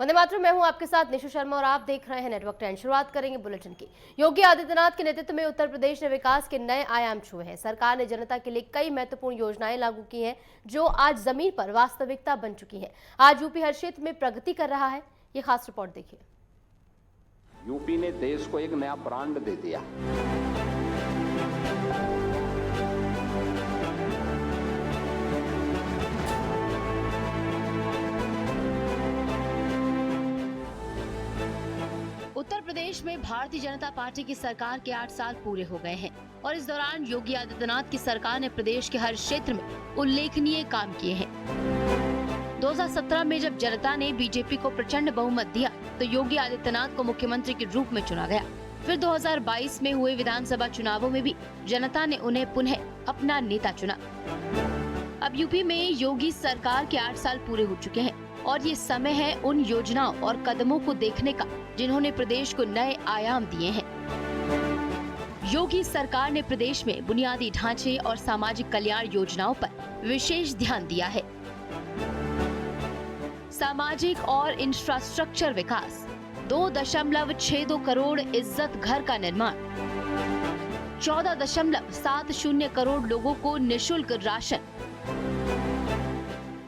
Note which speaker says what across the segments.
Speaker 1: वंदे मातरम, मैं हूं आपके साथ निशु शर्मा और आप देख रहे हैं नेटवर्क 10। शुरुआत करेंगे बुलेटिन की। योगी आदित्यनाथ के नेतृत्व में उत्तर प्रदेश ने विकास के नए आयाम छुए हैं। सरकार ने जनता के लिए कई महत्वपूर्ण योजनाएं लागू की हैं, जो आज जमीन पर वास्तविकता बन चुकी है। आज यूपी हर क्षेत्र में प्रगति कर रहा है। ये खास रिपोर्ट देखिए।
Speaker 2: यूपी ने देश को एक नया ब्रांड दे दिया।
Speaker 3: उत्तर प्रदेश में भारतीय जनता पार्टी की सरकार के 8 साल पूरे हो गए हैं और इस दौरान योगी आदित्यनाथ की सरकार ने प्रदेश के हर क्षेत्र में उल्लेखनीय काम किए हैं। 2017 में जब जनता ने बीजेपी को प्रचंड बहुमत दिया तो योगी आदित्यनाथ को मुख्यमंत्री के रूप में चुना गया। फिर 2022 में हुए विधानसभा चुनावों में भी जनता ने उन्हें पुनः अपना नेता चुना। अब यूपी में योगी सरकार के 8 साल पूरे हो चुके हैं और ये समय है उन योजनाओं और कदमों को देखने का जिन्होंने प्रदेश को नए आयाम दिए हैं। योगी सरकार ने प्रदेश में बुनियादी ढांचे और सामाजिक कल्याण योजनाओं पर विशेष ध्यान दिया है। सामाजिक और इंफ्रास्ट्रक्चर विकास, 2.62 करोड़ इज्जत घर का निर्माण, 14.70 करोड़ लोगों को निःशुल्क राशन,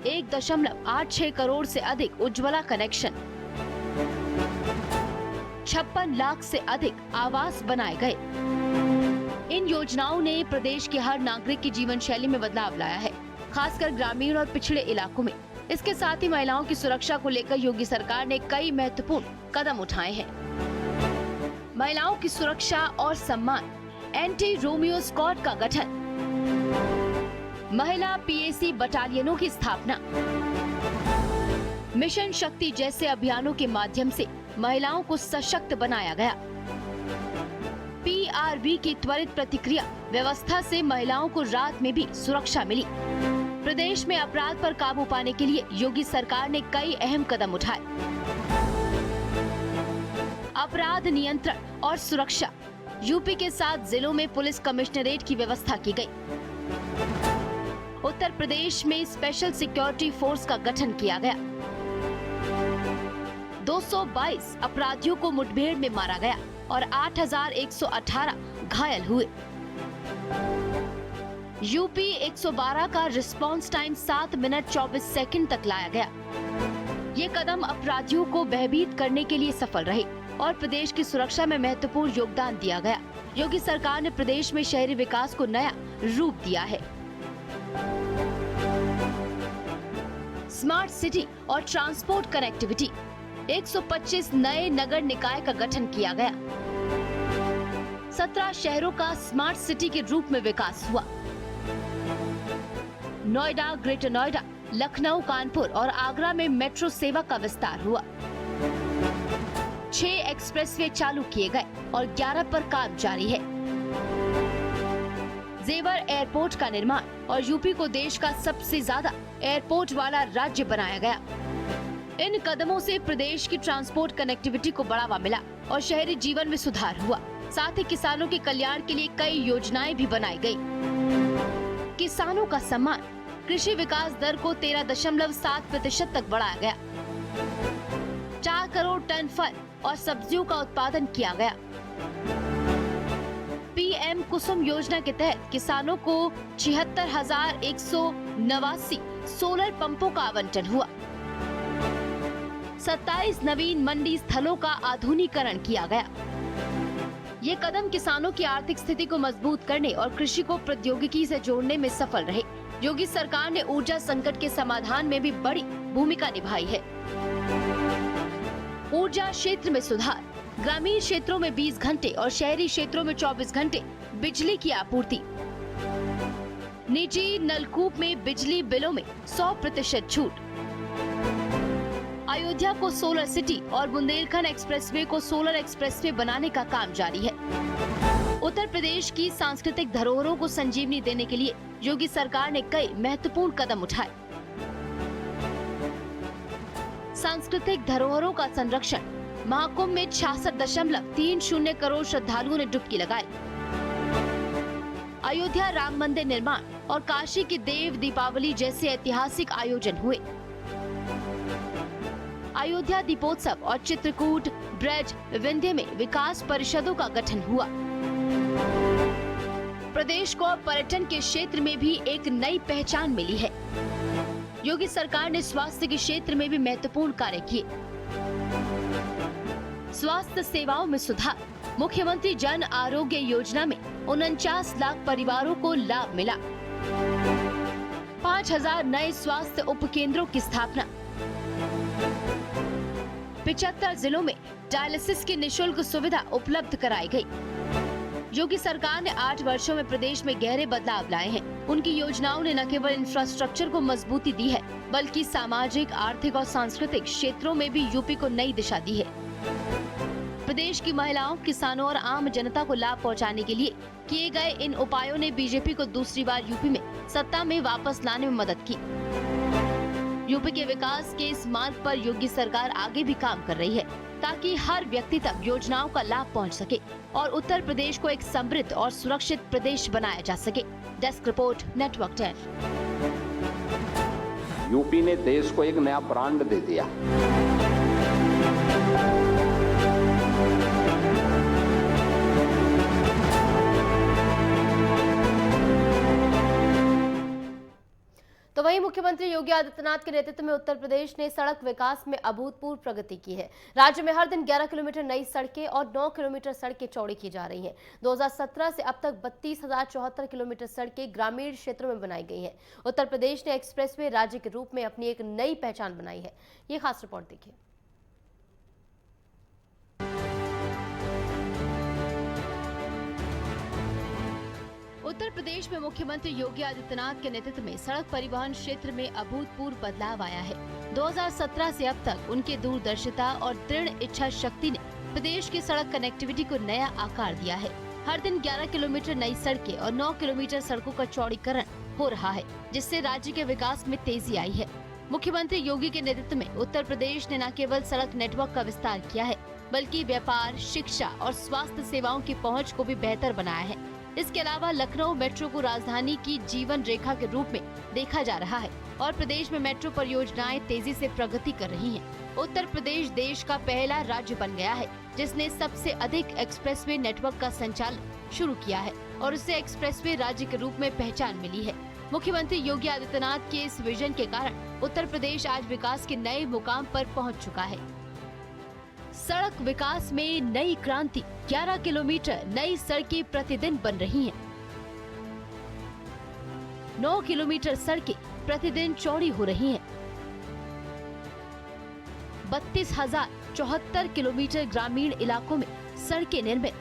Speaker 3: 1.86 करोड़ से अधिक उज्ज्वला कनेक्शन, 56 लाख से अधिक आवास बनाए गए। इन योजनाओं ने प्रदेश के हर नागरिक की जीवन शैली में बदलाव लाया है, खासकर ग्रामीण और पिछड़े इलाकों में। इसके साथ ही महिलाओं की सुरक्षा को लेकर योगी सरकार ने कई महत्वपूर्ण कदम उठाए हैं। महिलाओं की सुरक्षा और सम्मान, एंटी रोमियो स्क्वाड का गठन, महिला पीएसी बटालियनों की स्थापना, मिशन शक्ति जैसे अभियानों के माध्यम से महिलाओं को सशक्त बनाया गया। पीआरबी की त्वरित प्रतिक्रिया व्यवस्था से महिलाओं को रात में भी सुरक्षा मिली। प्रदेश में अपराध पर काबू पाने के लिए योगी सरकार ने कई अहम कदम उठाए। अपराध नियंत्रण और सुरक्षा, यूपी के 7 जिलों में पुलिस कमिश्नरेट की व्यवस्था की गई। उत्तर प्रदेश में स्पेशल सिक्योरिटी फोर्स का गठन किया गया। 222 अपराधियों को मुठभेड़ में मारा गया और 8,118 घायल हुए। यूपी 112 का रिस्पांस टाइम 7 मिनट 24 सेकंड तक लाया गया। ये कदम अपराधियों को भयभीत करने के लिए सफल रहे और प्रदेश की सुरक्षा में महत्वपूर्ण योगदान दिया गया। योगी सरकार ने प्रदेश में शहरी विकास को नया रूप दिया है। स्मार्ट सिटी और ट्रांसपोर्ट कनेक्टिविटी, 125 नए नगर निकाय का गठन किया गया। 17 शहरों का स्मार्ट सिटी के रूप में विकास हुआ। नोएडा, ग्रेटर नोएडा, लखनऊ, कानपुर और आगरा में मेट्रो सेवा का विस्तार हुआ। 6 एक्सप्रेसवे चालू किए गए और 11 पर काम जारी है। जेवर एयरपोर्ट का निर्माण और यूपी को देश का सबसे ज्यादा एयरपोर्ट वाला राज्य बनाया गया। इन कदमों से प्रदेश की ट्रांसपोर्ट कनेक्टिविटी को बढ़ावा मिला और शहरी जीवन में सुधार हुआ। साथ ही किसानों के कल्याण के लिए कई योजनाएं भी बनाई गई। किसानों का सम्मान, कृषि विकास दर को 13.7% तक बढ़ाया गया। 4 करोड़ टन फल और सब्जियों का उत्पादन किया गया। पीएम कुसुम योजना के तहत किसानों को 76,189 सोलर पंपों का आवंटन हुआ। 27 नवीन मंडी स्थलों का आधुनिकीकरण किया गया। ये कदम किसानों की आर्थिक स्थिति को मजबूत करने और कृषि को प्रौद्योगिकी से जोड़ने में सफल रहे। योगी सरकार ने ऊर्जा संकट के समाधान में भी बड़ी भूमिका निभाई है। ऊर्जा क्षेत्र में सुधार, ग्रामीण क्षेत्रों में 20 घंटे और शहरी क्षेत्रों में 24 घंटे बिजली की आपूर्ति। निजी नलकूप में बिजली बिलों में 100% छूट। अयोध्या को सोलर सिटी और बुंदेलखंड एक्सप्रेसवे को सोलर एक्सप्रेसवे बनाने का काम जारी है। उत्तर प्रदेश की सांस्कृतिक धरोहरों को संजीवनी देने के लिए योगी सरकार ने कई महत्वपूर्ण कदम उठाए। सांस्कृतिक धरोहरों का संरक्षण, महाकुंभ में 66.30 करोड़ श्रद्धालुओं ने डुबकी लगाई। अयोध्या राम मंदिर निर्माण और काशी की देव दीपावली जैसे ऐतिहासिक आयोजन हुए। अयोध्या दीपोत्सव और चित्रकूट, ब्रज, विंध्य में विकास परिषदों का गठन हुआ। प्रदेश को पर्यटन के क्षेत्र में भी एक नई पहचान मिली है। योगी सरकार ने स्वास्थ्य के क्षेत्र में भी महत्वपूर्ण कार्य किए। स्वास्थ्य सेवाओं में सुधार। मुख्यमंत्री जन आरोग्य योजना में 49 लाख परिवारों को लाभ मिला। 5000 नए स्वास्थ्य उपकेंद्रों की स्थापना। 75 जिलों में डायलिसिस की निशुल्क सुविधा उपलब्ध कराई गई। योगी सरकार ने 8 वर्षों में प्रदेश में गहरे बदलाव लाए हैं। उनकी योजनाओं ने न केवल इंफ्रास्ट्रक्चर को मजबूती दी है, बल्कि सामाजिक, आर्थिक और सांस्कृतिक क्षेत्रों में भी यूपी को नई दिशा दी है। प्रदेश की महिलाओं, किसानों और आम जनता को लाभ पहुंचाने के लिए किए गए इन उपायों ने बीजेपी को दूसरी बार यूपी में सत्ता में वापस लाने में मदद की। यूपी के विकास के इस मार्ग पर योगी सरकार आगे भी काम कर रही है, ताकि हर व्यक्ति तक योजनाओं का लाभ पहुंच सके और उत्तर प्रदेश को एक समृद्ध और सुरक्षित प्रदेश बनाया जा सके। Desk report, network 10।
Speaker 2: यूपी ने देश को एक नया ब्रांड दे दिया।
Speaker 1: तो वहीं मुख्यमंत्री योगी आदित्यनाथ के नेतृत्व में उत्तर प्रदेश ने सड़क विकास में अभूतपूर्व प्रगति की है। राज्य में हर दिन 11 किलोमीटर नई सड़कें और 9 किलोमीटर सड़कें चौड़ी की जा रही हैं। 2017 से अब तक 32,074 किलोमीटर सड़कें ग्रामीण क्षेत्रों में बनाई गई हैं। उत्तर प्रदेश ने एक्सप्रेसवे राज्य के रूप में अपनी एक नई पहचान बनाई है। ये खास रिपोर्ट देखिए।
Speaker 3: उत्तर प्रदेश में मुख्यमंत्री योगी आदित्यनाथ के नेतृत्व में सड़क परिवहन क्षेत्र में अभूतपूर्व बदलाव आया है। 2017 से अब तक उनके दूरदर्शिता और दृढ़ इच्छा शक्ति ने प्रदेश की सड़क कनेक्टिविटी को नया आकार दिया है। हर दिन 11 किलोमीटर नई सड़कें और 9 किलोमीटर सड़कों का चौड़ीकरण हो रहा है, जिससे राज्य के विकास में तेजी आई है। मुख्यमंत्री योगी के नेतृत्व में उत्तर प्रदेश ने न केवल सड़क नेटवर्क का विस्तार किया है, बल्कि व्यापार, शिक्षा और स्वास्थ्य सेवाओं की पहुँच को भी बेहतर बनाया है। इसके अलावा लखनऊ मेट्रो को राजधानी की जीवन रेखा के रूप में देखा जा रहा है और प्रदेश में मेट्रो परियोजनाएं तेजी से प्रगति कर रही हैं। उत्तर प्रदेश देश का पहला राज्य बन गया है जिसने सबसे अधिक एक्सप्रेसवे नेटवर्क का संचालन शुरू किया है और इससे एक्सप्रेसवे राज्य के रूप में पहचान मिली है। मुख्यमंत्री योगी आदित्यनाथ के इस विजन के कारण उत्तर प्रदेश आज विकास के नए मुकाम पर पहुँच चुका है। सड़क विकास में नई क्रांति। 11 किलोमीटर नई सड़कें प्रतिदिन बन रही हैं। 9 किलोमीटर सड़कें प्रतिदिन चौड़ी हो रही हैं। 32,074 किलोमीटर ग्रामीण इलाकों में सड़कें निर्मित।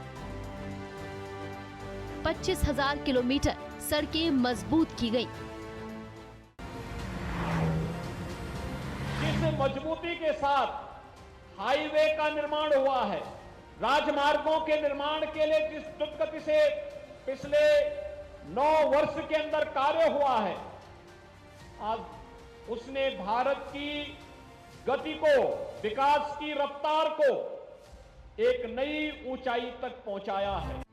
Speaker 3: 25,000 किलोमीटर सड़कें मजबूत की गई।
Speaker 4: जिस मजबूती के साथ हाईवे का निर्माण हुआ है, राजमार्गों के निर्माण के लिए जिस द्रुतगति से पिछले 9 वर्ष के अंदर कार्य हुआ है, आज उसने भारत की गति को, विकास की रफ्तार को एक नई ऊंचाई तक पहुंचाया है।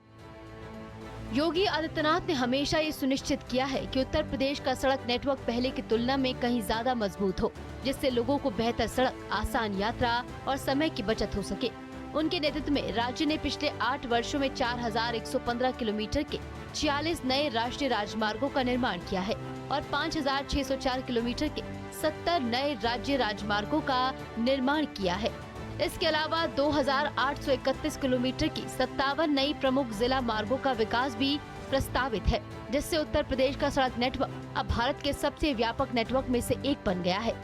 Speaker 3: योगी आदित्यनाथ ने हमेशा ये सुनिश्चित किया है कि उत्तर प्रदेश का सड़क नेटवर्क पहले की तुलना में कहीं ज्यादा मजबूत हो, जिससे लोगों को बेहतर सड़क, आसान यात्रा और समय की बचत हो सके। उनके नेतृत्व में राज्य ने पिछले 8 वर्षों में 4,115 किलोमीटर के 46 नए राष्ट्रीय राजमार्गों का निर्माण किया है और 5,604 किलोमीटर के 70 नए राज्य राजमार्गों का निर्माण किया है। इसके अलावा 2,831 किलोमीटर की 57 नई प्रमुख जिला मार्गों का विकास भी प्रस्तावित है, जिससे उत्तर प्रदेश का सड़क नेटवर्क अब भारत के सबसे व्यापक नेटवर्क में से एक बन गया है।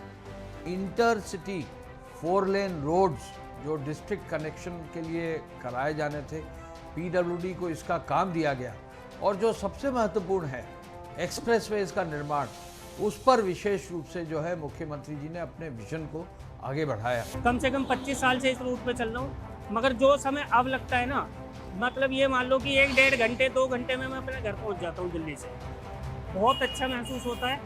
Speaker 5: इंटरसिटी 4 लेन रोड्स जो डिस्ट्रिक्ट कनेक्शन के लिए कराए जाने थे, पीडब्ल्यूडी को इसका काम दिया गया और जो सबसे महत्वपूर्ण है एक्सप्रेसवेज का निर्माण, उस पर विशेष रूप से जो है मुख्यमंत्री जी ने अपने विजन को आगे बढ़ाया।
Speaker 6: कम से कम 25 साल से इस रूट पे चल रहा हूँ, मगर जो समय अब लगता है ना, मतलब ये मान लो कि 1-1.5 घंटे 2 घंटे में मैं अपने घर पहुँच जाता हूँ दिल्ली से। बहुत अच्छा महसूस होता है,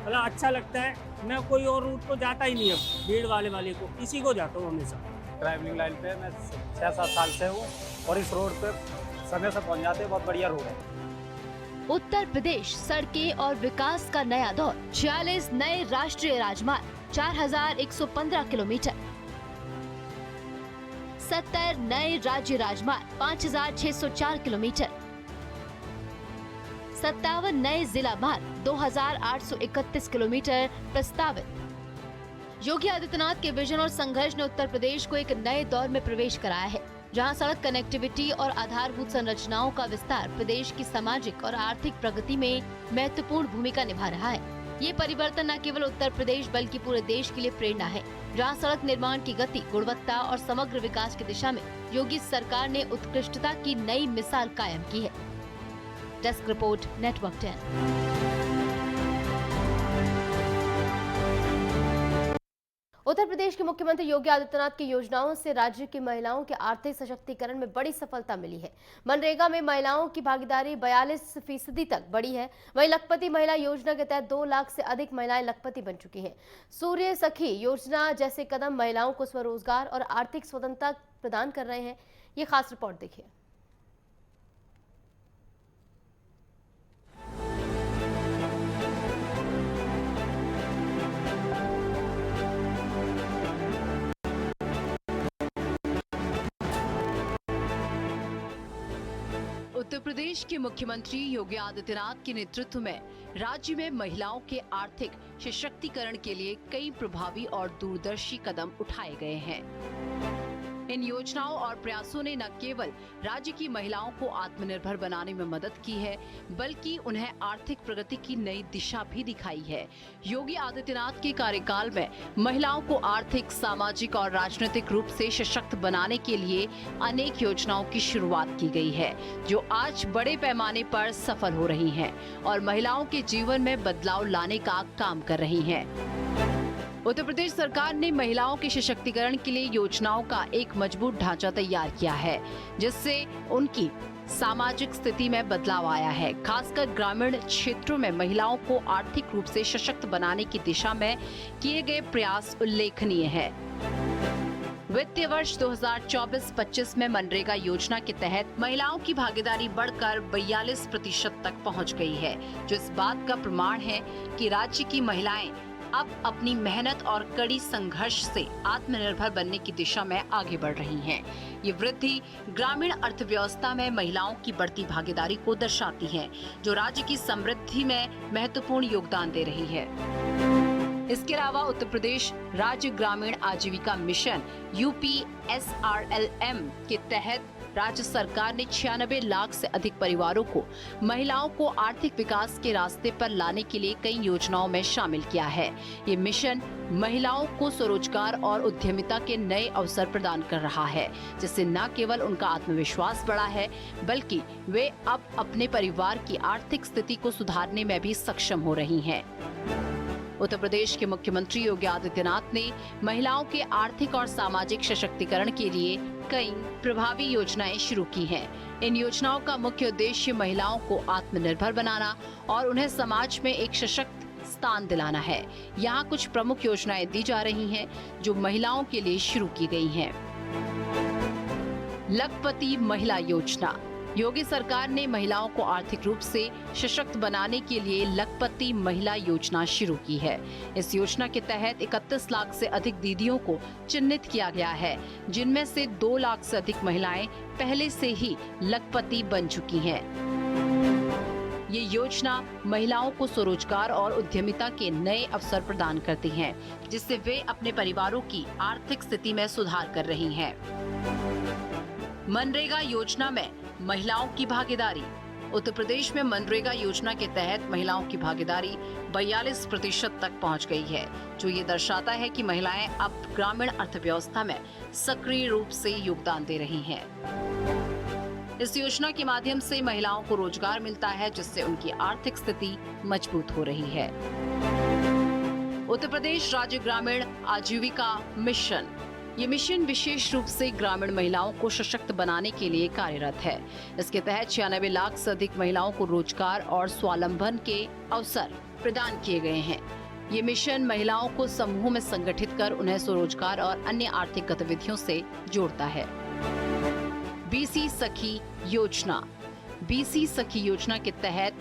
Speaker 6: मतलब अच्छा लगता है। मैं कोई और रूट को जाता ही नहीं, अब भीड़ वाले को इसी को जाता हूँ हमेशा।
Speaker 7: ट्रैवलिंग लाइन पे मैं 6-7 साल से हूँ और इस रोड पे समय से पहुँच जाते हैं। बहुत बढ़िया रोड है।
Speaker 3: उत्तर प्रदेश सड़कें और विकास का नया दौर। 46 नए राष्ट्रीय राजमार्ग, 4,115 किलोमीटर, 70 नए राज्य राजमार्ग 5,604 किलोमीटर, 57 नए जिला मार्ग 2,831 किलोमीटर प्रस्तावित। योगी आदित्यनाथ के विजन और संघर्ष ने उत्तर प्रदेश को एक नए दौर में प्रवेश कराया है, जहां सड़क कनेक्टिविटी और आधारभूत संरचनाओं का विस्तार प्रदेश की सामाजिक और आर्थिक प्रगति में महत्वपूर्ण भूमिका निभा रहा है। ये परिवर्तन न केवल उत्तर प्रदेश बल्कि पूरे देश के लिए प्रेरणा है, जहां सड़क निर्माण की गति, गुणवत्ता और समग्र विकास की दिशा में योगी सरकार ने उत्कृष्टता की नई मिसाल कायम की है। Desk report, network 10।
Speaker 1: Uttar Pradesh के मुख्यमंत्री योगी आदित्यनाथ की योजनाओं से राज्य की महिलाओं के आर्थिक सशक्तिकरण में बड़ी सफलता मिली है। मनरेगा में महिलाओं की भागीदारी 42% तक बढ़ी है। वहीं लखपति महिला योजना के तहत 2 लाख से अधिक महिलाएं लखपति बन चुकी हैं। सूर्य सखी योजना जैसे कदम महिलाओं को स्वरोजगार और आर्थिक स्वतंत्रता प्रदान कर रहे हैं। ये खास रिपोर्ट देखिए।
Speaker 3: उत्तर प्रदेश के मुख्यमंत्री योगी आदित्यनाथ के नेतृत्व में राज्य में महिलाओं के आर्थिक सशक्तिकरण के लिए कई प्रभावी और दूरदर्शी कदम उठाए गए हैं। इन योजनाओं और प्रयासों ने न केवल राज्य की महिलाओं को आत्मनिर्भर बनाने में मदद की है, बल्कि उन्हें आर्थिक प्रगति की नई दिशा भी दिखाई है। योगी आदित्यनाथ के कार्यकाल में महिलाओं को आर्थिक, सामाजिक और राजनीतिक रूप से सशक्त बनाने के लिए अनेक योजनाओं की शुरुआत की गई है, जो आज बड़े पैमाने पर सफल हो रही हैं और महिलाओं के जीवन में बदलाव लाने का काम कर रही हैं। उत्तर प्रदेश सरकार ने महिलाओं के सशक्तिकरण के लिए योजनाओं का एक मजबूत ढांचा तैयार किया है, जिससे उनकी सामाजिक स्थिति में बदलाव आया है। खासकर ग्रामीण क्षेत्रों में महिलाओं को आर्थिक रूप से सशक्त बनाने की दिशा में किए गए प्रयास उल्लेखनीय है। वित्तीय वर्ष 2024-25 में मनरेगा योजना के तहत महिलाओं की भागीदारी बढ़कर 42% तक पहुंच गई है, जो इस बात का प्रमाण है कि राज्य की महिलाएं अब अपनी मेहनत और कड़ी संघर्ष से आत्मनिर्भर बनने की दिशा में आगे बढ़ रही हैं। ये वृद्धि ग्रामीण अर्थव्यवस्था में महिलाओं की बढ़ती भागीदारी को दर्शाती है, जो राज्य की समृद्धि में महत्वपूर्ण योगदान दे रही है। इसके अलावा उत्तर प्रदेश राज्य ग्रामीण आजीविका मिशन UPSRLM के तहत राज्य सरकार ने 96 लाख से अधिक परिवारों को महिलाओं को आर्थिक विकास के रास्ते पर लाने के लिए कई योजनाओं में शामिल किया है। ये मिशन महिलाओं को स्वरोजगार और उद्यमिता के नए अवसर प्रदान कर रहा है, जिससे न केवल उनका आत्मविश्वास बढ़ा है, बल्कि वे अब अपने परिवार की आर्थिक स्थिति को सुधारने में भी सक्षम हो रही हैं। उत्तर प्रदेश के मुख्यमंत्री योगी आदित्यनाथ ने महिलाओं के आर्थिक और सामाजिक सशक्तिकरण के लिए कई प्रभावी योजनाएं शुरू की हैं। इन योजनाओं का मुख्य उद्देश्य महिलाओं को आत्मनिर्भर बनाना और उन्हें समाज में एक सशक्त स्थान दिलाना है। यहाँ कुछ प्रमुख योजनाएं दी जा रही हैं, जो महिलाओं के लिए शुरू की गई हैं। लखपति महिला योजना। योगी सरकार ने महिलाओं को आर्थिक रूप से सशक्त बनाने के लिए लखपति महिला योजना शुरू की है। इस योजना के तहत 31 लाख से अधिक दीदियों को चिन्हित किया गया है, जिनमें से 2 लाख से अधिक महिलाएं पहले से ही लखपति बन चुकी हैं। ये योजना महिलाओं को स्वरोजगार और उद्यमिता के नए अवसर प्रदान करती है, जिससे वे अपने परिवारों की आर्थिक स्थिति में सुधार कर रही हैं। मनरेगा योजना में महिलाओं की भागीदारी। उत्तर प्रदेश में मनरेगा योजना के तहत महिलाओं की भागीदारी 42% तक पहुंच गई है, जो ये दर्शाता है कि महिलाएं अब ग्रामीण अर्थव्यवस्था में सक्रिय रूप से योगदान दे रही हैं। इस योजना के माध्यम से महिलाओं को रोजगार मिलता है, जिससे उनकी आर्थिक स्थिति मजबूत हो रही है। उत्तर प्रदेश राज्य ग्रामीण आजीविका मिशन। ये मिशन विशेष रूप से ग्रामीण महिलाओं को सशक्त बनाने के लिए कार्यरत है। इसके तहत 96 लाख से अधिक महिलाओं को रोजगार और स्वावलंबन के अवसर प्रदान किए गए हैं। ये मिशन महिलाओं को समूह में संगठित कर उन्हें स्वरोजगार और अन्य आर्थिक गतिविधियों से जोड़ता है। बीसी सखी योजना। बीसी सखी योजना के तहत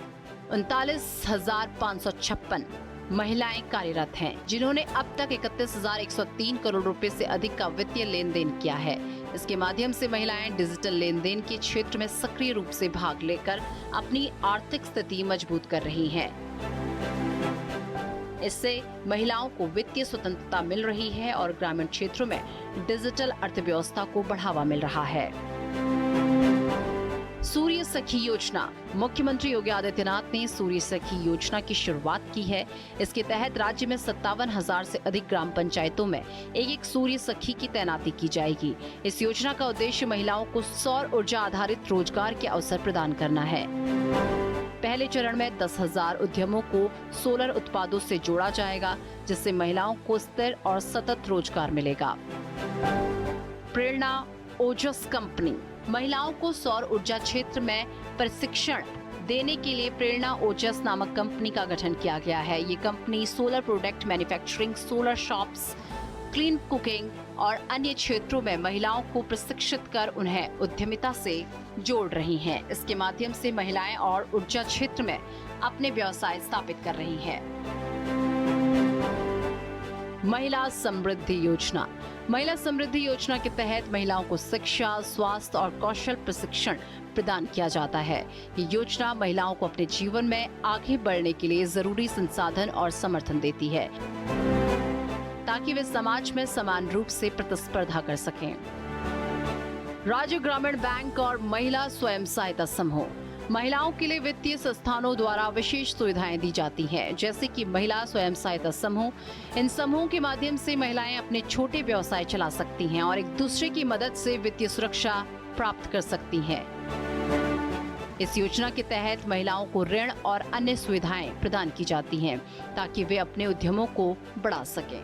Speaker 3: 39,556 महिलाएं कार्यरत हैं, जिन्होंने अब तक 31,103 करोड़ रुपए से अधिक का वित्तीय लेन देन किया है। इसके माध्यम से महिलाएं डिजिटल लेन देन के क्षेत्र में सक्रिय रूप से भाग लेकर अपनी आर्थिक स्थिति मजबूत कर रही हैं। इससे महिलाओं को वित्तीय स्वतंत्रता मिल रही है और ग्रामीण क्षेत्रों में डिजिटल अर्थव्यवस्था को बढ़ावा मिल रहा है। सूर्य सखी योजना। मुख्यमंत्री योगी आदित्यनाथ ने सूर्य सखी योजना की शुरुआत की है। इसके तहत राज्य में 57,000 से अधिक ग्राम पंचायतों में एक सूर्य सखी की तैनाती की जाएगी। इस योजना का उद्देश्य महिलाओं को सौर ऊर्जा आधारित रोजगार के अवसर प्रदान करना है। पहले चरण में 10,000 उद्यमों को सोलर उत्पादों से जोड़ा जाएगा, जिससे महिलाओं को स्थिर और सतत रोजगार मिलेगा। प्रेरणा ओजस कंपनी। महिलाओं को सौर ऊर्जा क्षेत्र में प्रशिक्षण देने के लिए प्रेरणा ओजस नामक कंपनी का गठन किया गया है। ये company solar product manufacturing, solar shops, clean cooking और अन्य क्षेत्रों में महिलाओं को प्रशिक्षित कर उन्हें उद्यमिता से जोड़ रही हैं। इसके माध्यम से महिलाएं और ऊर्जा क्षेत्र में अपने व्यवसाय स्थापित कर रही हैं। महिला समृद्धि योजना। महिला समृद्धि योजना के तहत महिलाओं को शिक्षा, स्वास्थ्य और कौशल प्रशिक्षण प्रदान किया जाता है। ये योजना महिलाओं को अपने जीवन में आगे बढ़ने के लिए जरूरी संसाधन और समर्थन देती है, ताकि वे समाज में समान रूप से प्रतिस्पर्धा कर सकें। राज्य ग्रामीण बैंक और महिला स्वयं सहायता समूह। महिलाओं के लिए वित्तीय संस्थानों द्वारा विशेष सुविधाएं दी जाती हैं, जैसे कि महिला स्वयं सहायता समूह। इन समूहों के माध्यम से महिलाएं अपने छोटे व्यवसाय चला सकती हैं और एक दूसरे की मदद से वित्तीय सुरक्षा प्राप्त कर सकती हैं। इस योजना के तहत महिलाओं को ऋण और अन्य सुविधाएं प्रदान की जाती हैं, ताकि वे अपने उद्यमों को बढ़ा सकें।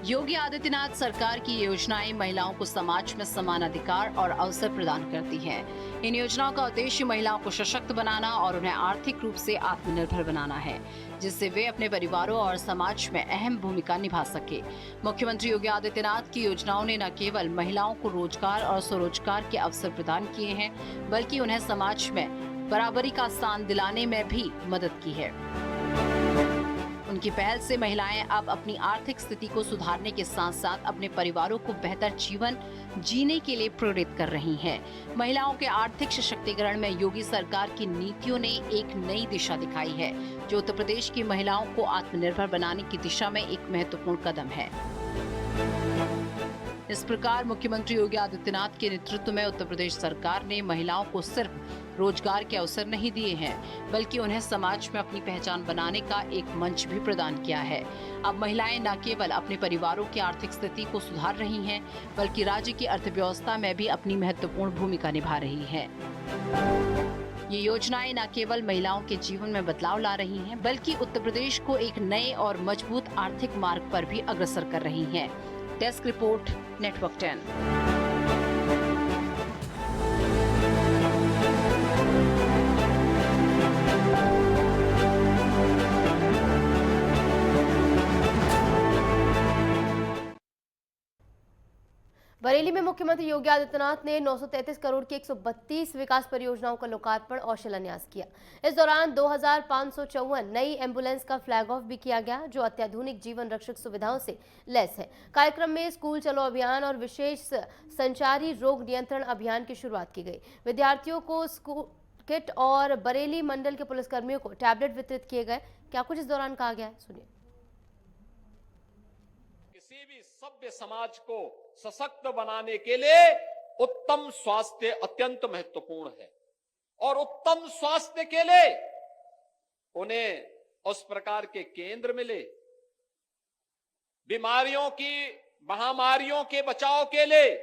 Speaker 3: योगी आदित्यनाथ सरकार की योजनाएं महिलाओं को समाज में समान अधिकार और अवसर प्रदान करती हैं। इन योजनाओं का उद्देश्य महिलाओं को सशक्त बनाना और उन्हें आर्थिक रूप से आत्मनिर्भर बनाना है, जिससे वे अपने परिवारों और समाज में अहम भूमिका निभा सके। मुख्यमंत्री योगी आदित्यनाथ की योजनाओं ने न केवल महिलाओं को रोजगार और स्वरोजगार के अवसर प्रदान किए हैं, बल्कि उन्हें समाज में बराबरी का स्थान दिलाने में भी मदद की है। उनकी पहल से महिलाएं अब अपनी आर्थिक स्थिति को सुधारने के साथ साथ अपने परिवारों को बेहतर जीवन जीने के लिए प्रेरित कर रही हैं। महिलाओं के आर्थिक सशक्तिकरण में योगी सरकार की नीतियों ने एक नई दिशा दिखाई है, जो उत्तर प्रदेश की महिलाओं को आत्मनिर्भर बनाने की दिशा में एक महत्वपूर्ण कदम है। इस प्रकार मुख्यमंत्री योगी आदित्यनाथ के नेतृत्व में उत्तर प्रदेश सरकार ने महिलाओं को सिर्फ रोजगार के अवसर नहीं दिए हैं, बल्कि उन्हें समाज में अपनी पहचान बनाने का एक मंच भी प्रदान किया है। अब महिलाएं न केवल अपने परिवारों की आर्थिक स्थिति को सुधार रही हैं, बल्कि राज्य की अर्थव्यवस्था में भी अपनी महत्वपूर्ण भूमिका निभा रही हैं। ये योजनाएं न केवल महिलाओं के जीवन में बदलाव ला रही हैं, बल्कि उत्तर प्रदेश को एक नए और मजबूत आर्थिक मार्ग पर भी अग्रसर कर रही हैं। Desk report, network 10।
Speaker 1: बरेली में मुख्यमंत्री योगी आदित्यनाथ ने 933 करोड़ की 132 विकास परियोजनाओं का लोकार्पण और शिलान्यास किया। इस दौरान 2554 नई एम्बुलेंस का फ्लैग ऑफ भी किया गया, जो अत्याधुनिक जीवन रक्षक सुविधाओं से लैस है। कार्यक्रम में स्कूल चलो अभियान और विशेष संचारी रोग नियंत्रण अभियान की शुरुआत की गई। विद्यार्थियों को स्कूल किट और बरेली मंडल के पुलिसकर्मियों को टैबलेट वितरित किए गए। क्या कुछ इस दौरान कहा गया है, सुनिए।
Speaker 4: किसी भी सभ्य समाज को सशक्त बनाने के लिए उत्तम स्वास्थ्य अत्यंत महत्वपूर्ण है, और उत्तम स्वास्थ्य के लिए उन्हें उस प्रकार के केंद्र मिले, बीमारियों की महामारियों के बचाव के लिए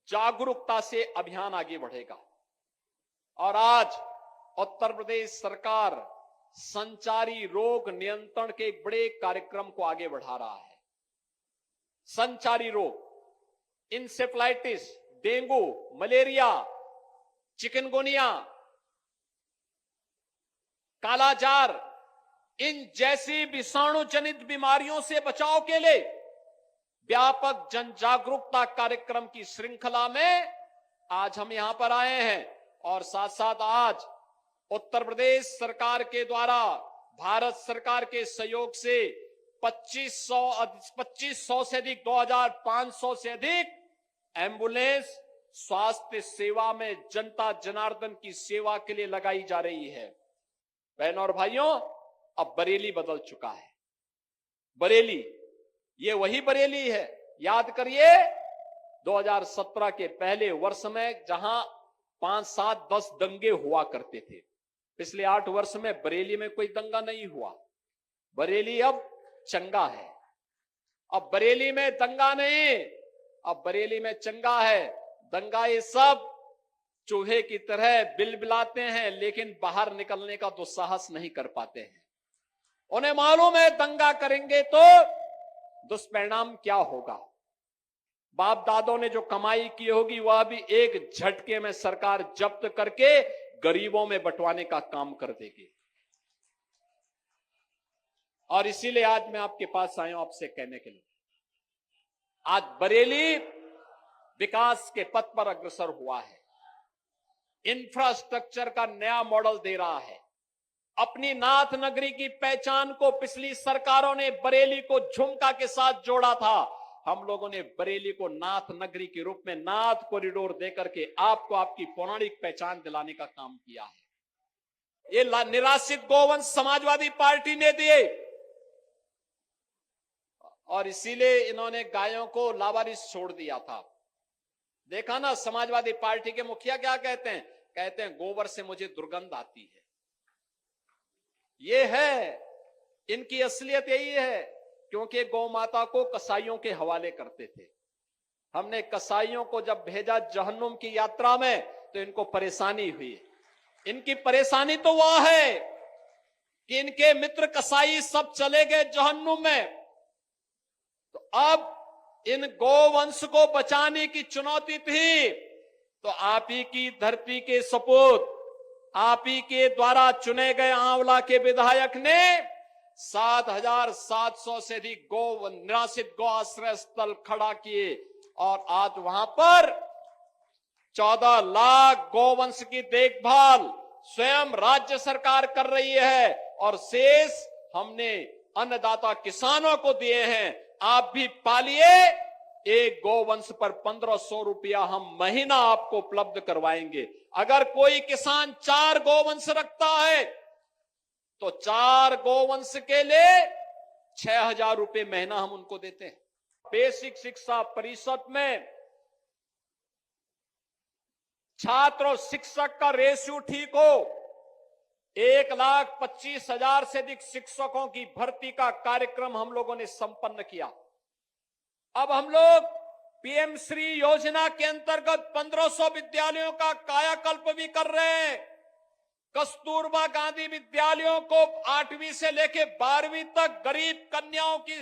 Speaker 4: जागरूकता से अभियान आगे बढ़ेगा। और आज उत्तर प्रदेश सरकार संचारी रोग नियंत्रण के एक बड़े कार्यक्रम को आगे बढ़ा रहा है। संचारी रोग, इंसेफ्लाइटिस, डेंगू, मलेरिया, चिकनगुनिया, कालाजार, इन जैसी विषाणु जनित बीमारियों से बचाव के लिए व्यापक जन जागरूकता कार्यक्रम की श्रृंखला में आज हम यहां पर आए हैं। और साथ साथ आज उत्तर प्रदेश सरकार के द्वारा भारत सरकार के सहयोग से 2500 से अधिक 2500 से अधिक एम्बुलेंस स्वास्थ्य सेवा में जनता जनार्दन की सेवा के लिए लगाई जा रही है। बहनों और भाइयों, अब बरेली बदल चुका है। बरेली, ये वही बरेली है। याद करिए 2017 के पहले वर्ष में जहां 5, 7, 10 दंगे हुआ करते थे, पिछले 8 वर्ष में बरेली में कोई दंगा नहीं हुआ। बरेली अब चंगा है। अब बरेली में दंगा नहीं, अब बरेली में चंगा है। दंगा ये सब चूहे की तरह बिलबिलाते हैं, लेकिन बाहर निकलने का दुस्साहस नहीं कर पाते हैं। उन्हें मालूम है दंगा करेंगे तो दुष्परिणाम क्या होगा। बाप दादों ने जो कमाई की होगी वह भी एक झटके में सरकार जब्त करके गरीबों में बंटवाने का काम कर देगी। और इसीलिए आज मैं आपके पास आया हूं आपसे कहने के लिए, आज बरेली विकास के पथ पर अग्रसर हुआ है, इंफ्रास्ट्रक्चर का नया मॉडल दे रहा है। अपनी नाथ नगरी की पहचान को पिछली सरकारों ने बरेली को झुमका के साथ जोड़ा था। हम लोगों ने बरेली को नाथ नगरी के रूप में नाथ कॉरिडोर देकर के आपको आपकी पौराणिक पहचान दिलाने का काम किया है। ये निराश्रित गोवंश समाजवादी पार्टी ने दिए और इसीलिए इन्होंने गायों को लावारिस छोड़ दिया था। देखा ना, समाजवादी पार्टी के मुखिया क्या कहते हैं? कहते हैं गोबर से मुझे दुर्गंध आती है। ये है, इनकी असलियत यही है, क्योंकि गौ माता को कसाईयों के हवाले करते थे। हमने कसाईयों को जब भेजा जहन्नुम की यात्रा में तो इनको परेशानी हुई। इनकी परेशानी तो वह है कि इनके मित्र कसाई सब चले गए जहन्नुम में। तो अब इन गोवंश को बचाने की चुनौती थी, तो आप ही की धरती के सपूत, आप ही के द्वारा चुने गए आंवला के विधायक ने 7,700 से अधिक निराश्रित गौ आश्रय स्थल खड़ा किए और आज वहां पर 14 लाख गोवंश की देखभाल स्वयं राज्य सरकार कर रही है और शेष हमने अन्नदाता किसानों को दिए हैं। आप भी पालिए, एक गोवंश पर 1500 रुपया हम महीना आपको उपलब्ध करवाएंगे। अगर कोई किसान 4 गोवंश रखता है तो 4 गोवंश के लिए 6,000 रुपये महीना हम उनको देते हैं। बेसिक शिक्षा परिषद में छात्र और शिक्षक का रेशियो ठीक हो, 1,25,000 से अधिक शिक्षकों की भर्ती का कार्यक्रम हम लोगों ने संपन्न किया। अब हम लोग पीएम श्री योजना के अंतर्गत 1500 विद्यालयों का कायाकल्प भी कर रहे हैं। कस्तूरबा गांधी विद्यालयों को 8वीं से लेकर 12वीं तक गरीब कन्याओं की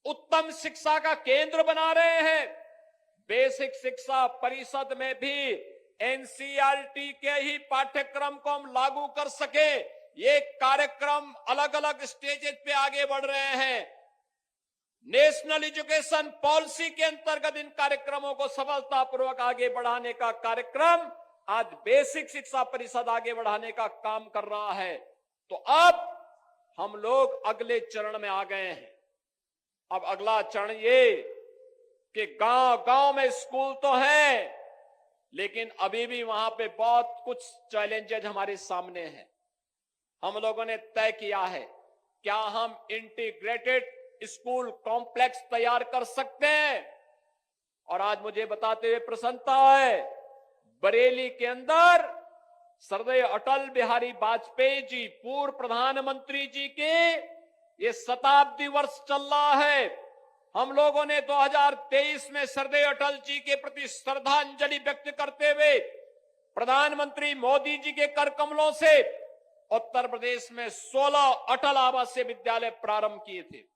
Speaker 4: उत्तम शिक्षा का केंद्र बना रहे हैं। बेसिक शिक्षा परिषद में भी एनसीईआरटी के ही पाठ्यक्रम को हम लागू कर सके, ये कार्यक्रम अलग अलग स्टेजेस पे आगे बढ़ रहे हैं। नेशनल एजुकेशन पॉलिसी के अंतर्गत इन कार्यक्रमों को सफलतापूर्वक आगे बढ़ाने का कार्यक्रम आज बेसिक शिक्षा परिषद आगे बढ़ाने का काम कर रहा है। तो अब हम लोग अगले चरण में आ गए हैं। अब अगला चरण ये कि गांव-गांव में स्कूल तो है, लेकिन अभी भी वहां पे बहुत कुछ चैलेंजेस हमारे सामने हैं। हम लोगों ने तय किया है, क्या हम इंटीग्रेटेड स्कूल कॉम्प्लेक्स तैयार कर सकते हैं? और आज मुझे बताते हुए प्रसन्नता है, बरेली के अंदर सरदार अटल बिहारी वाजपेयी जी, पूर्व प्रधानमंत्री जी के ये शताब्दी वर्ष चल रहा है। हम लोगों ने 2023 में सरदार अटल जी के प्रति श्रद्धांजलि व्यक्त करते हुए प्रधानमंत्री मोदी जी के कर कमलों से उत्तर प्रदेश में 16 अटल आवासीय विद्यालय प्रारंभ किए थे।